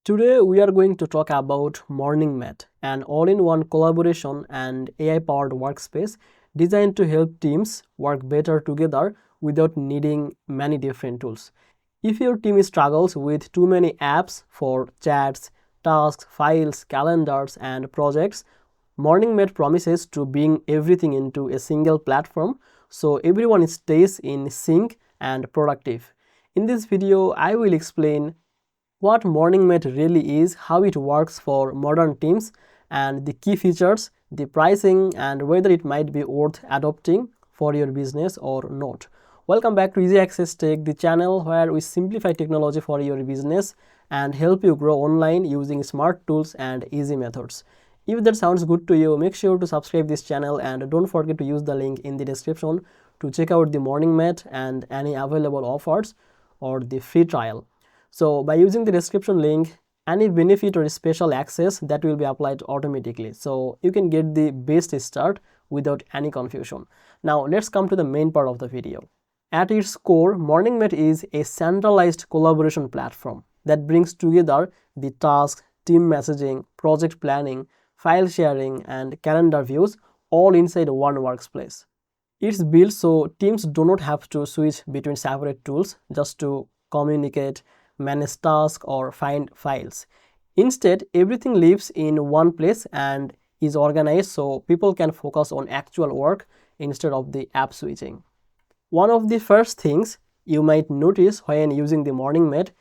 Today we are going to talk about Morningmate, an all-in-one collaboration and AI-powered workspace designed to help teams work better together without needing many different tools. If your team struggles with too many apps for chats, tasks, files, calendars, and projects, Morningmate promises to bring everything into a single platform so everyone stays in sync and productive. In this video, I will explain what Morningmate really is, how it works for modern teams, and the key features, the pricing, and whether it might be worth adopting for your business or not. Welcome back to Easy Access Tech, the channel where we simplify technology for your business and help you grow online using smart tools and easy methods. If that sounds good to you, make sure to subscribe this channel and don't forget to use the link in the description to check out the Morningmate and any available offers or the free trial. So by using the description link, any benefit or special access that will be applied automatically. So you can get the best start without any confusion. Now let's come to the main part of the video. At its core, Morningmate is a centralized collaboration platform that brings together the tasks, team messaging, project planning, file sharing, and calendar views all inside one workspace. It's built so teams do not have to switch between separate tools just to communicate, manage tasks, or find files. Instead, everything lives in one place and is organized so people can focus on actual work instead of the app switching. One of the first things you might notice when using the Morningmate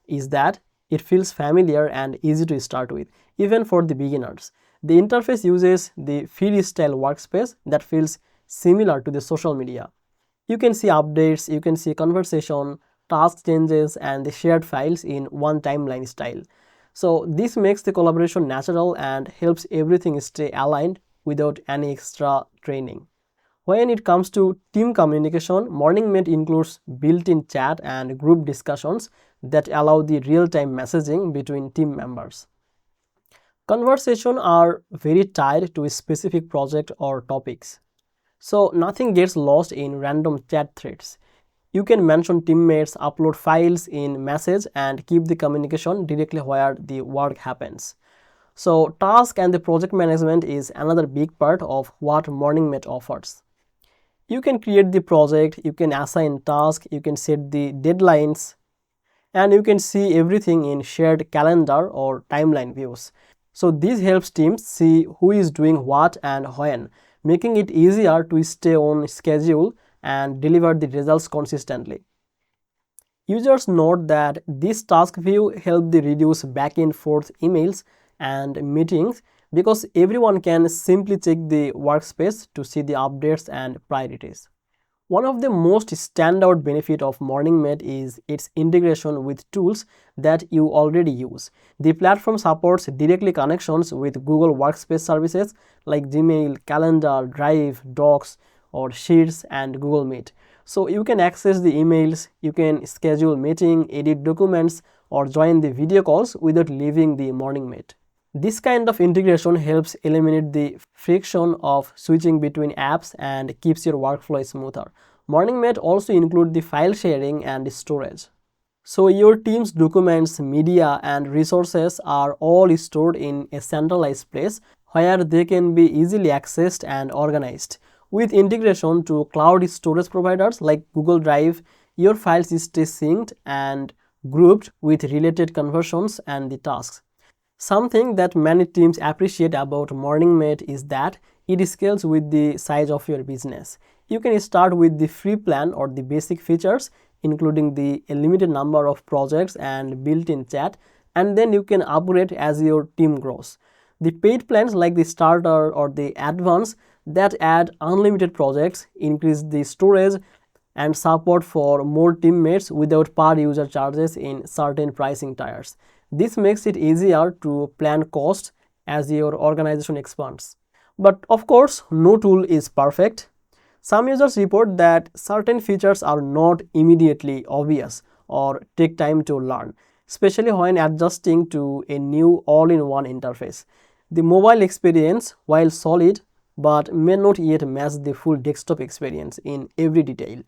is that it feels familiar and easy to start with, even for the beginners. The interface uses the feed-style workspace that feels similar to the social media. You can see updates, you can see conversation, task changes, and the shared files in one timeline style. So this makes the collaboration natural and helps everything stay aligned without any extra training. When it comes to team communication, Morningmate includes built-in chat and group discussions that allow the real-time messaging between team members. Conversations are very tied to a specific project or topics, so nothing gets lost in random chat threads. You can mention teammates, upload files in message, and keep the communication directly where the work happens. So task and the project management is another big part of what Morningmate offers. You can create the project, you can assign tasks, you can set the deadlines, and you can see everything in shared calendar or timeline views. So this helps teams see who is doing what and when, making it easier to stay on schedule and deliver the results consistently. Users note that this task view helps the reduce back and forth emails and meetings because everyone can simply check the workspace to see the updates and priorities. One of the most standout benefit of Morningmate is its integration with tools that you already use. The platform supports directly connections with Google Workspace services like Gmail, Calendar, Drive, Docs, or Sheets, and Google Meet. So you can access the emails, you can schedule meeting, edit documents, or join the video calls without leaving the Morningmate. This kind of integration helps eliminate the friction of switching between apps and keeps your workflow smoother. Morningmate also includes the file sharing and storage. So your team's documents, media, and resources are all stored in a centralized place where they can be easily accessed and organized. With integration to cloud storage providers like Google Drive, your files stay synced and grouped with related conversions and the tasks. Something that many teams appreciate about Morningmate is that it scales with the size of your business. You can start with the free plan or the basic features, including the limited number of projects and built-in chat, and then you can upgrade as your team grows. The paid plans like the starter or the advanced that add unlimited projects, increase the storage, and support for more teammates without per user charges in certain pricing tiers. This makes it easier to plan costs as your organization expands. But of course, no tool is perfect. Some users report that certain features are not immediately obvious or take time to learn, especially when adjusting to a new all-in-one interface. The mobile experience, while solid, but may not yet match the full desktop experience in every detail.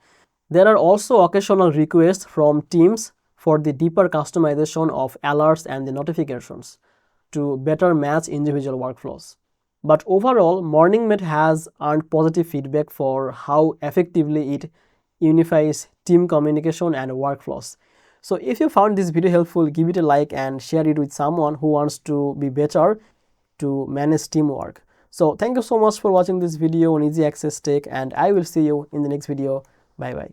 There are also occasional requests from teams for the deeper customization of alerts and the notifications to better match individual workflows. But overall, Morningmate has earned positive feedback for how effectively it unifies team communication and workflows. So if you found this video helpful, give it a like and share it with someone who wants to be better to manage teamwork. So thank you so much for watching this video on Easy Access Tech, and I will see you in the next video. Bye bye.